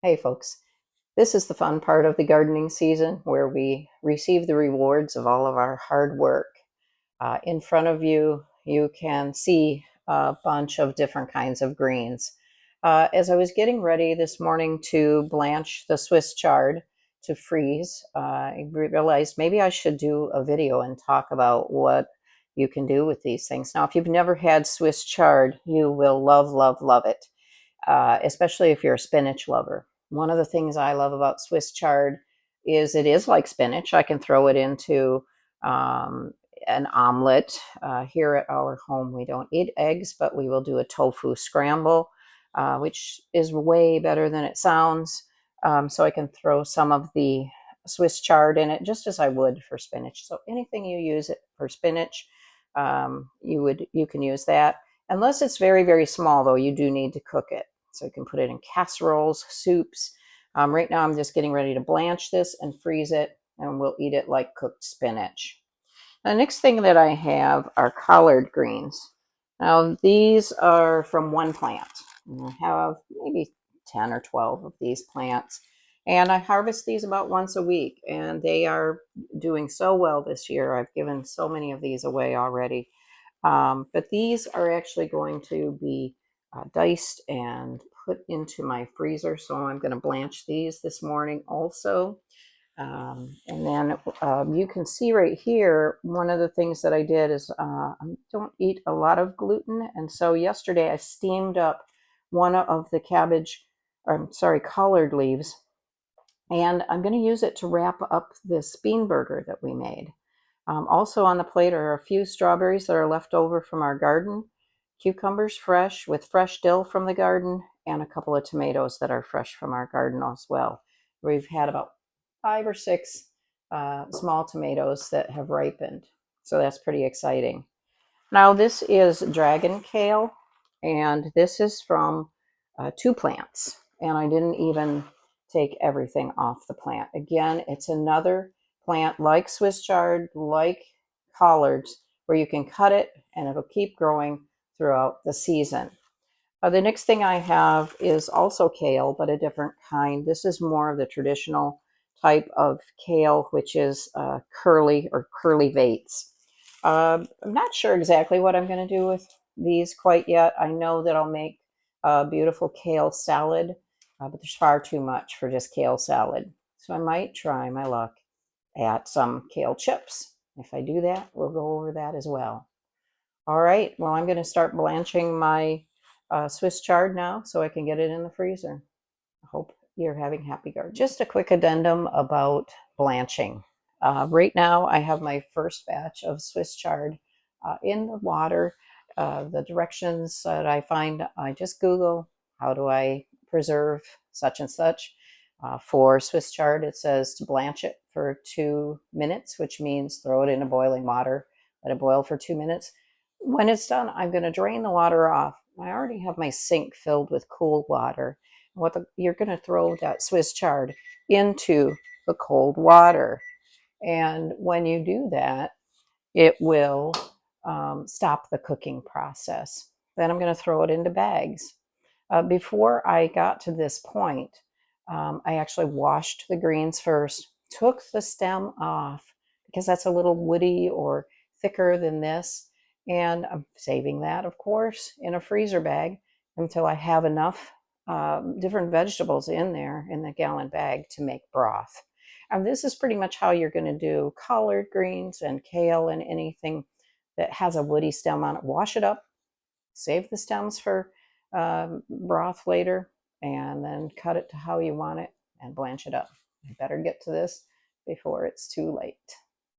Hey folks, this is the fun part of the gardening season where we receive the rewards of all of our hard work. In front of you, you can see a bunch of different kinds of greens. As I was getting ready this morning to blanch the Swiss chard to freeze, I realized maybe I should do a video and talk about what you can do with these things. Now, if you've never had Swiss chard, you will love, love, love it, especially if you're a spinach lover. One of the things I love about Swiss chard is it is like spinach. I can throw it into um, an omelet. Here at our home, we don't eat eggs, but we will do a tofu scramble, which is way better than it sounds. So I can throw some of the Swiss chard in it, just as I would for spinach. So anything you use it for spinach, you can use that. Unless it's very, very small, though, you do need to cook it. So you can put it in casseroles, soups. Right now, I'm just getting ready to blanch this and freeze it, and we'll eat it like cooked spinach. The next thing that I have are collard greens. Now, these are from one plant. I have maybe 10 or 12 of these plants. And I harvest these about once a week, and they are doing so well this year. I've given so many of these away already. But these are actually going to be diced and put into my freezer. So I'm going to blanch these this morning also. And then you can see right here, one of the things that I did is I don't eat a lot of gluten. And so yesterday I steamed up one of the collard leaves. And I'm going to use it to wrap up this bean burger that we made. Also on the plate are a few strawberries that are left over from our garden, cucumbers fresh with fresh dill from the garden, and a couple of tomatoes that are fresh from our garden as well. We've had about 5 or 6 small tomatoes that have ripened, so that's pretty exciting. Now this is dragon kale, and this is from 2 plants, and I didn't even take everything off the plant. Again, it's another plant like Swiss chard, like collards, where you can cut it and it'll keep growing throughout the season. The next thing I have is also kale, but a different kind. This is more of the traditional type of kale, which is curly or curly vates. I'm not sure exactly what I'm going to do with these quite yet. I know that I'll make a beautiful kale salad, but there's far too much for just kale salad. So I might try my luck at some kale chips. If I do that, we'll go over that as well. All right, well, I'm going to start blanching my Swiss chard now so I can get it in the freezer. I hope you're having happy garden. Just a quick addendum about blanching. Right now, I have my first batch of Swiss chard in the water. The directions that I find, I just Google, how do I preserve such and such? For Swiss chard, it says to blanch it for 2 minutes, which means throw it in a boiling water, let it boil for 2 minutes. When it's done, I'm going to drain the water off. I already have my sink filled with cool water. You're going to throw that Swiss chard into the cold water. And when you do that, it will stop the cooking process. Then I'm going to throw it into bags. Before I got to this point, I actually washed the greens first, took the stem off because that's a little woody or thicker than this. And I'm saving that, of course, in a freezer bag until I have enough different vegetables in there in the gallon bag to make broth. And this is pretty much how you're going to do collard greens and kale and anything that has a woody stem on it. Wash it up, save the stems for broth later, and then cut it to how you want it and blanch it up. I better get to this before it's too late.